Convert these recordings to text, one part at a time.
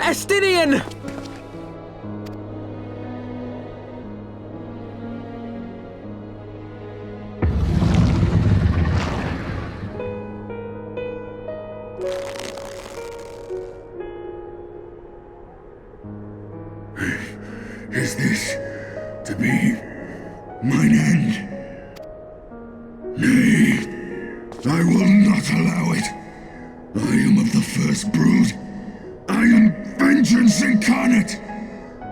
Estinien! Is this to be mine end? Nay, I will not allow it. I am of the first brood. I am vengeance incarnate.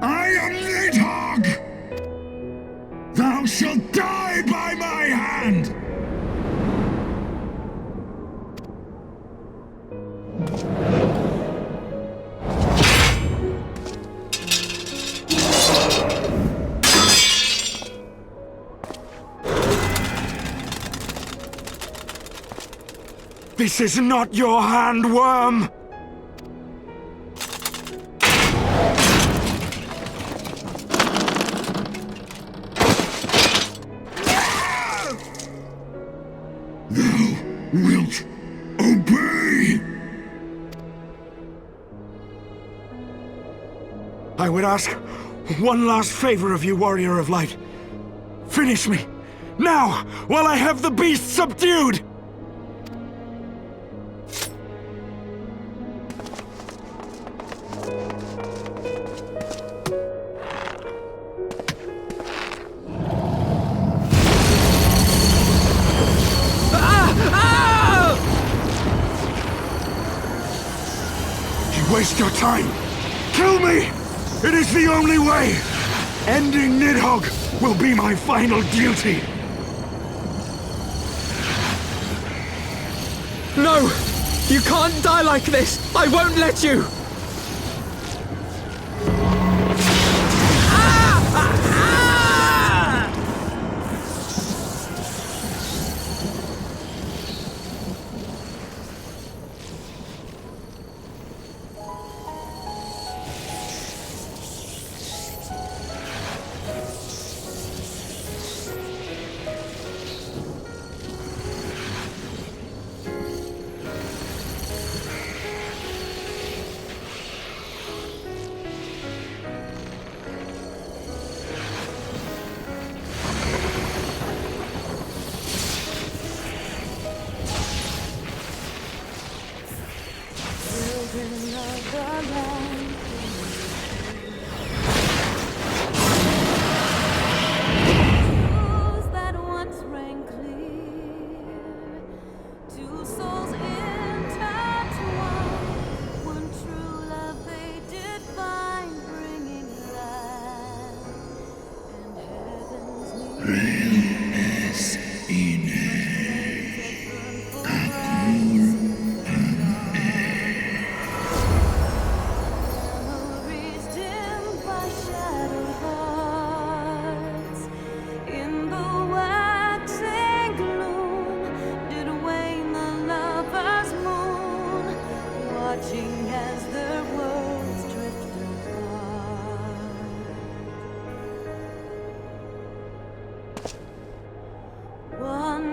I am Nidhogg. Thou shalt die by my hand. This is not your hand, worm! Thou wilt obey! I would ask one last favor of you, Warrior of Light. Finish me, now, while I have the beast subdued! Waste your time! Kill me! It is the only way! Ending Nidhogg will be my final duty! No! You can't die like this! I won't let you!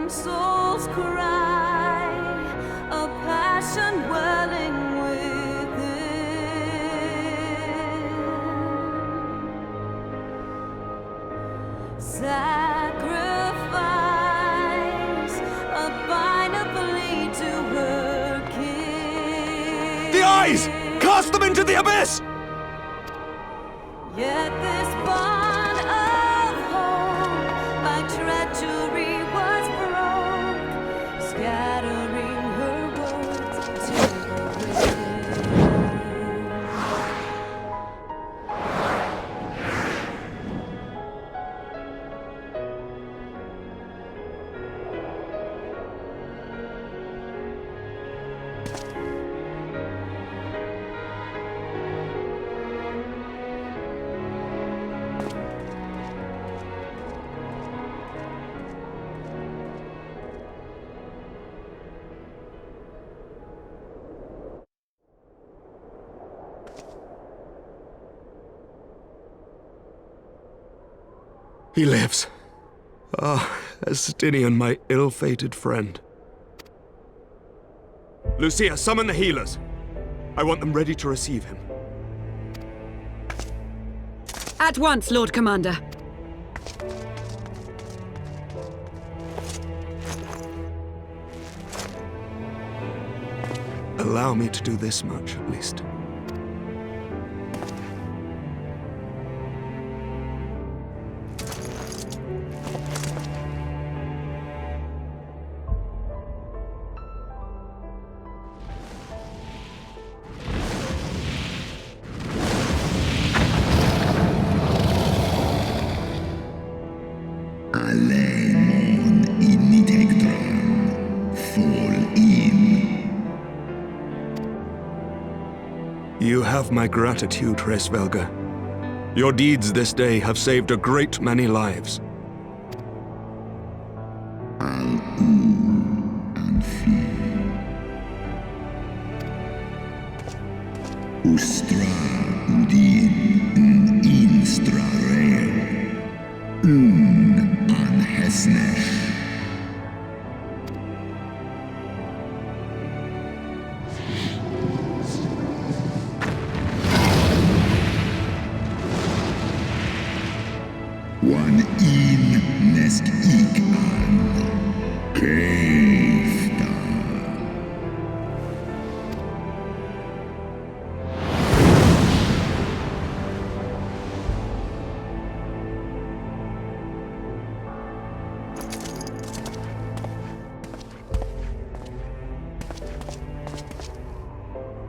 Soul's cry, a passion welling within. Sacrifice, a bind plea to her king. The eyes! Cast them into the abyss! Yet this bond of hope by treachery was broke, scattering her words to the He lives. Ah, Estinien, my ill-fated friend. Lucia, summon the healers. I want them ready to receive him. At once, Lord Commander. Allow me to do this much, at least. Alemon in Nidhogg, fall in. You have my gratitude, Resvelga. Your deeds this day have saved a great many lives. And fear. Ustra udin instra rare. An hesnesh. One in nesk ik an. Keifta.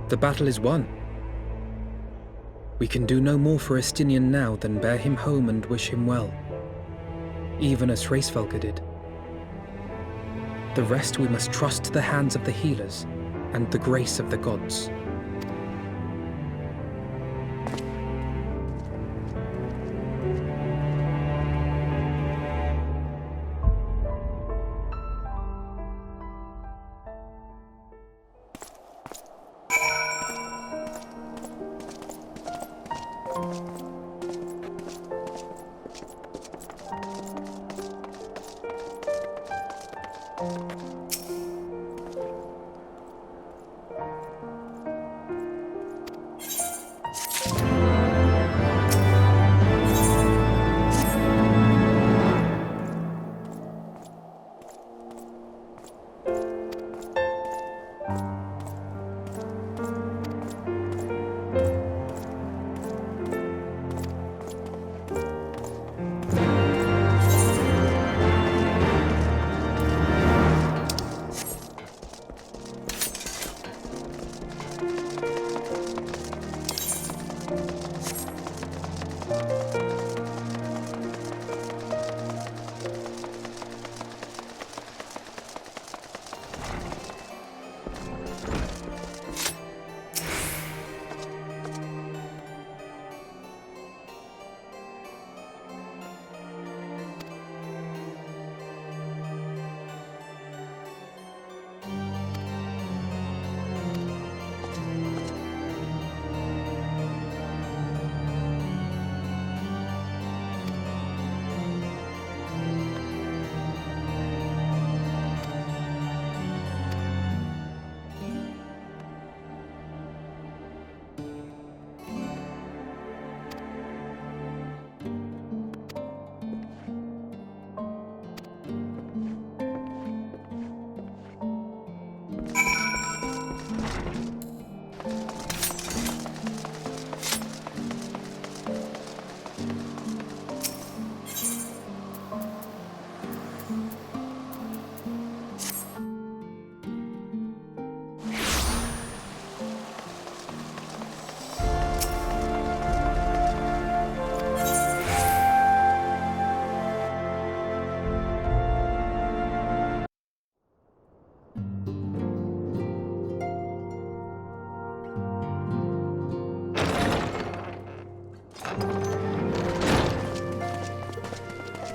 The battle is won. We can do no more for Estinien now than bear him home and wish him well, even as Hraesvelga did. The rest we must trust to the hands of the healers and the grace of the gods.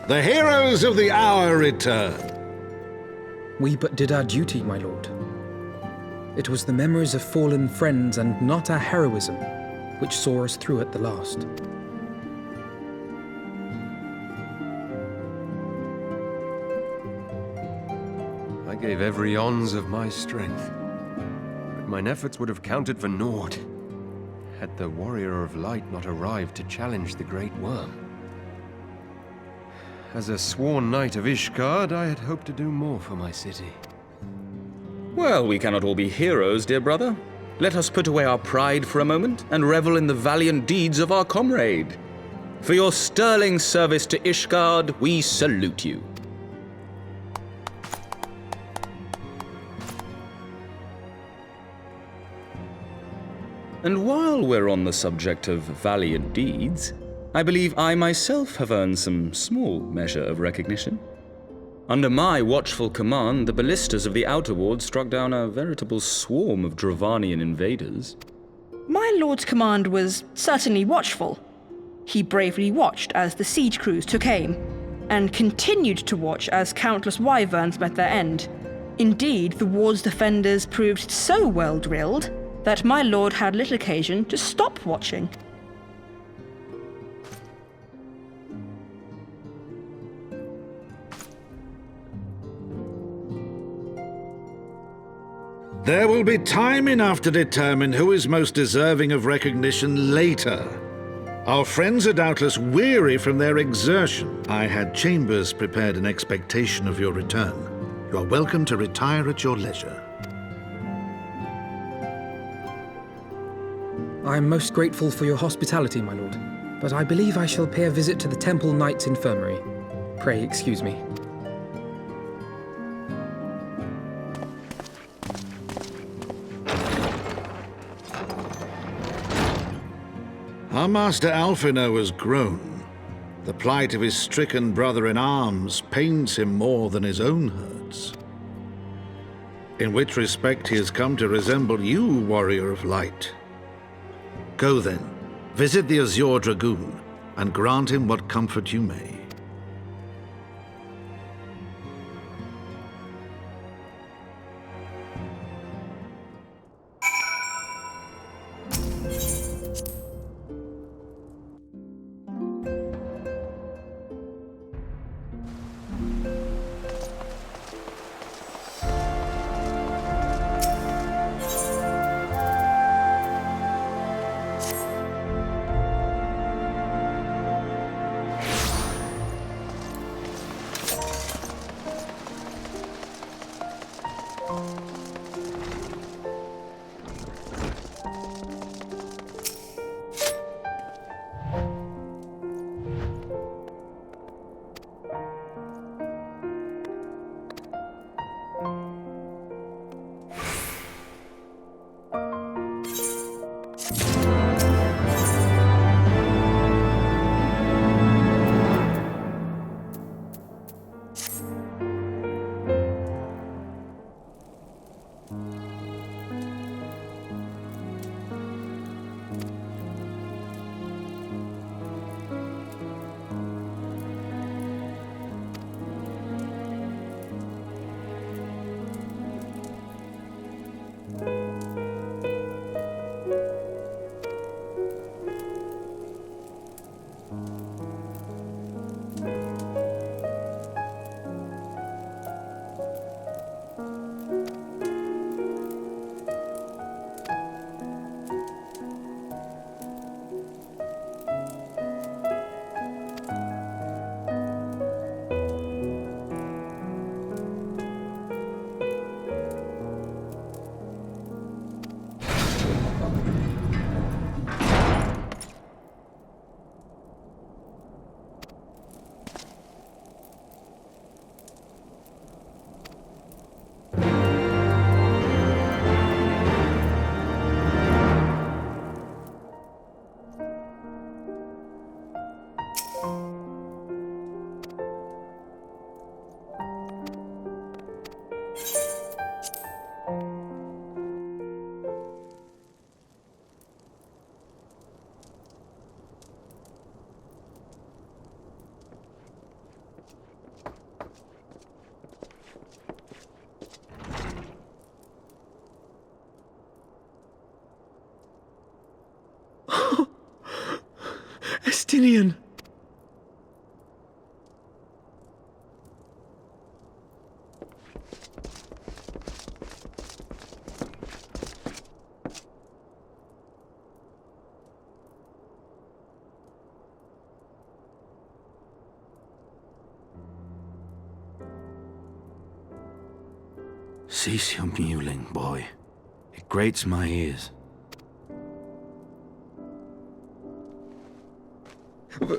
The heroes of the hour return. We but did our duty, my lord. It was the memories of fallen friends and not our heroism which saw us through at the last. I gave every ounce of my strength, but mine efforts would have counted for naught had the Warrior of Light not arrived to challenge the Great Worm. As a sworn knight of Ishgard, I had hoped to do more for my city. Well, we cannot all be heroes, dear brother. Let us put away our pride for a moment and revel in the valiant deeds of our comrade. For your sterling service to Ishgard, we salute you. And while we're on the subject of valiant deeds, I believe I myself have earned some small measure of recognition. Under my watchful command, the ballistas of the Outer Ward struck down a veritable swarm of Dravanian invaders. My lord's command was certainly watchful. He bravely watched as the siege crews took aim, and continued to watch as countless wyverns met their end. Indeed, the ward's defenders proved so well drilled that my lord had little occasion to stop watching. There will be time enough to determine who is most deserving of recognition later. Our friends are doubtless weary from their exertion. I had chambers prepared in expectation of your return. You are welcome to retire at your leisure. I am most grateful for your hospitality, my lord, but I believe I shall pay a visit to the Temple Knight's Infirmary. Pray excuse me. Our master Alphino has grown. The plight of his stricken brother-in-arms pains him more than his own hurts. In which respect he has come to resemble you, Warrior of Light. Go then, visit the Azure Dragoon, and grant him what comfort you may. Estinien! Cease your mewling, boy. It grates my ears.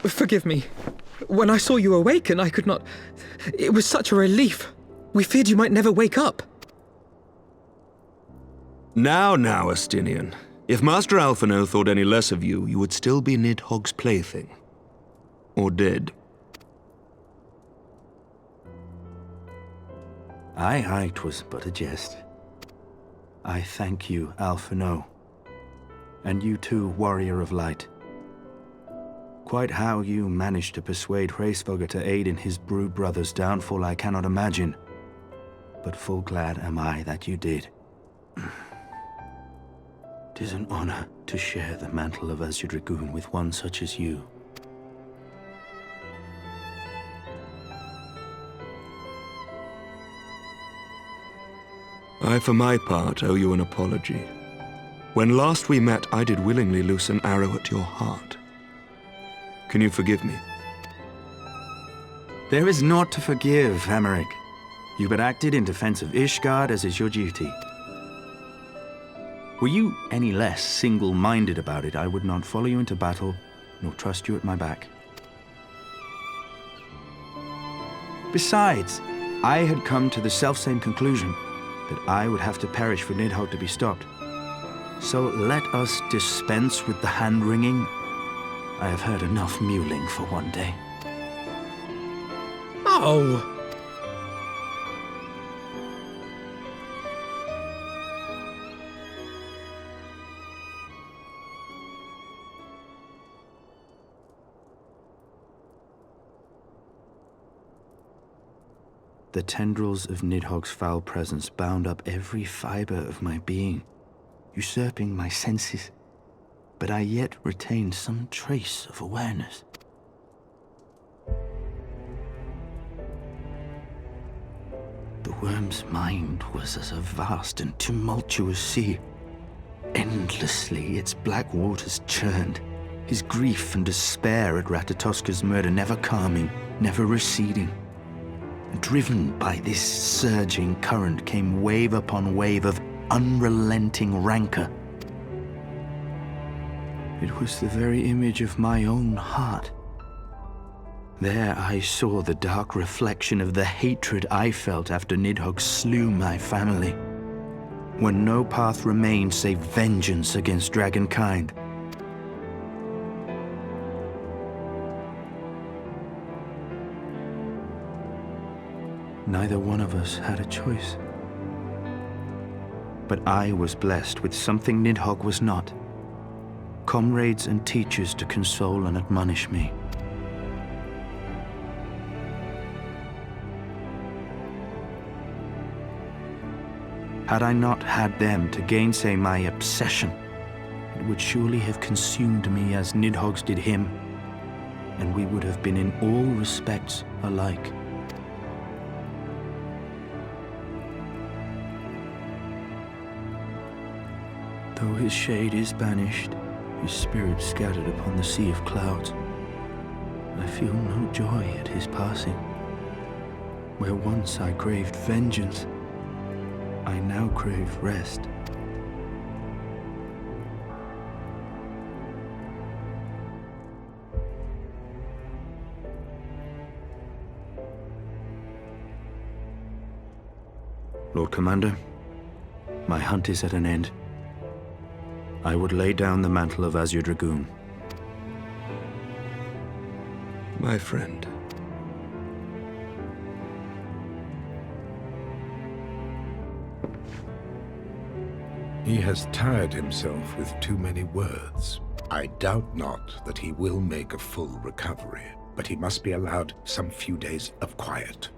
Forgive me. When I saw you awaken, I could not... It was such a relief. We feared you might never wake up. Now, Estinien. If Master Alphinaud thought any less of you, you would still be Nidhogg's plaything. Or dead. Aye, 'twas but a jest. I thank you, Alphinaud. And you too, Warrior of Light. Quite how you managed to persuade Hraesvelgr to aid in his brood brother's downfall I cannot imagine. But full glad am I that you did. 'Tis an honor to share the mantle of Azure Dragoon with one such as you. I, for my part, owe you an apology. When last we met, I did willingly loose an arrow at your heart. Can you forgive me? There is naught to forgive, Hameric. You but acted in defense of Ishgard as is your duty. Were you any less single-minded about it, I would not follow you into battle, nor trust you at my back. Besides, I had come to the selfsame conclusion, that I would have to perish for Nidhogg to be stopped. So let us dispense with the hand-wringing. I have heard enough mewling for one day. Oh! The tendrils of Nidhogg's foul presence bound up every fiber of my being, usurping my senses, but I yet retained some trace of awareness. The worm's mind was as a vast and tumultuous sea. Endlessly its black waters churned, his grief and despair at Ratatoska's murder never calming, never receding. Driven by this surging current came wave upon wave of unrelenting rancor. It was the very image of my own heart. There I saw the dark reflection of the hatred I felt after Nidhogg slew my family, when no path remained save vengeance against dragonkind. Neither one of us had a choice. But I was blessed with something Nidhogg was not. Comrades and teachers to console and admonish me. Had I not had them to gainsay my obsession, it would surely have consumed me as Nidhogg's did him, and we would have been in all respects alike. Though his shade is banished, his spirit scattered upon the sea of clouds, I feel no joy at his passing. Where once I craved vengeance, I now crave rest. Lord Commander, my hunt is at an end. I would lay down the mantle of Azure Dragoon. My friend. He has tired himself with too many words. I doubt not that he will make a full recovery, but he must be allowed some few days of quiet.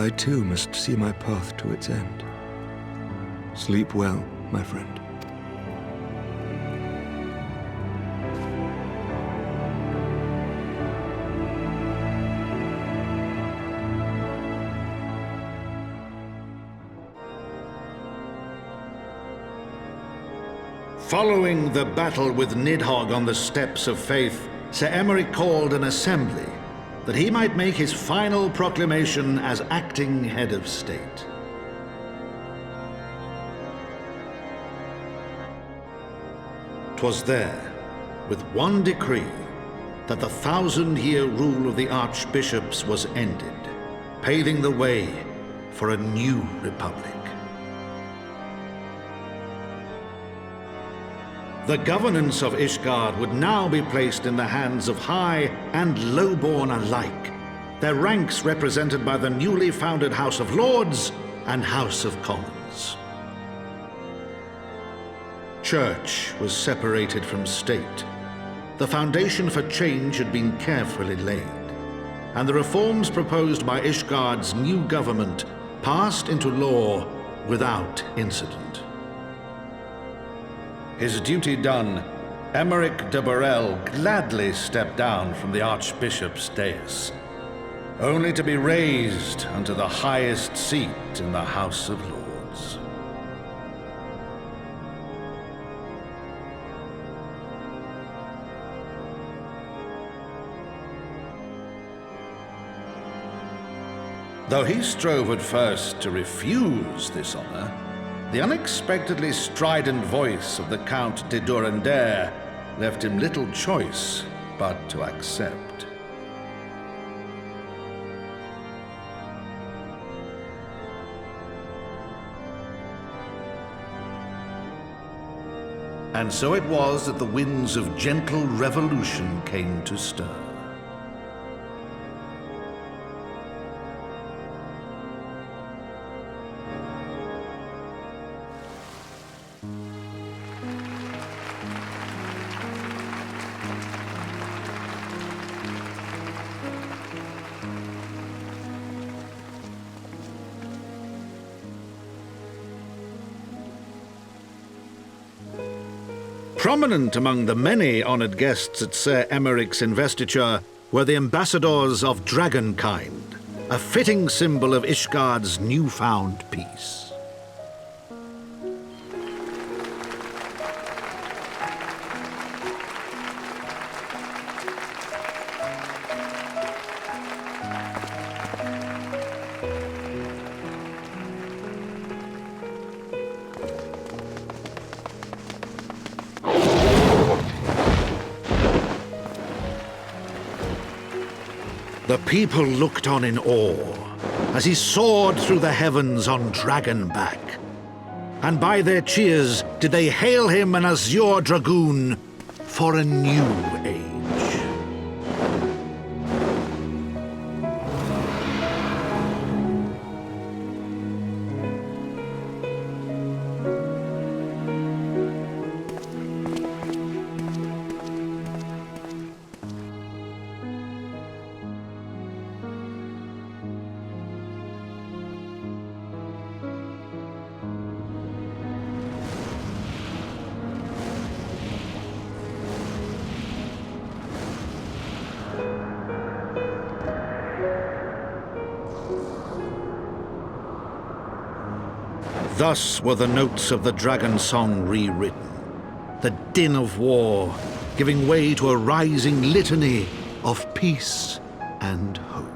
I too must see my path to its end. Sleep well, my friend. Following the battle with Nidhogg on the Steps of Faith, Sir Emeric called an assembly that he might make his final proclamation as acting head of state. "'Twas there, with one decree, that the 1,000-year rule of the archbishops was ended, paving the way for a new republic. The governance of Ishgard would now be placed in the hands of high and lowborn alike, their ranks represented by the newly founded House of Lords and House of Commons. Church was separated from state. The foundation for change had been carefully laid, and the reforms proposed by Ishgard's new government passed into law without incident. His duty done, Emeric de Burrell gladly stepped down from the Archbishop's dais, only to be raised unto the highest seat in the House of Lords. Though he strove at first to refuse this honor, the unexpectedly strident voice of the Count de Durandare left him little choice but to accept. And so it was that the winds of gentle revolution came to stir. Prominent among the many honored guests at Sir Emeric's investiture were the ambassadors of Dragonkind, a fitting symbol of Ishgard's newfound peace. The people looked on in awe as he soared through the heavens on Dragonback. And by their cheers did they hail him an azure dragoon for a new age. Thus were the notes of the Dragonsong rewritten, the din of war giving way to a rising litany of peace and hope.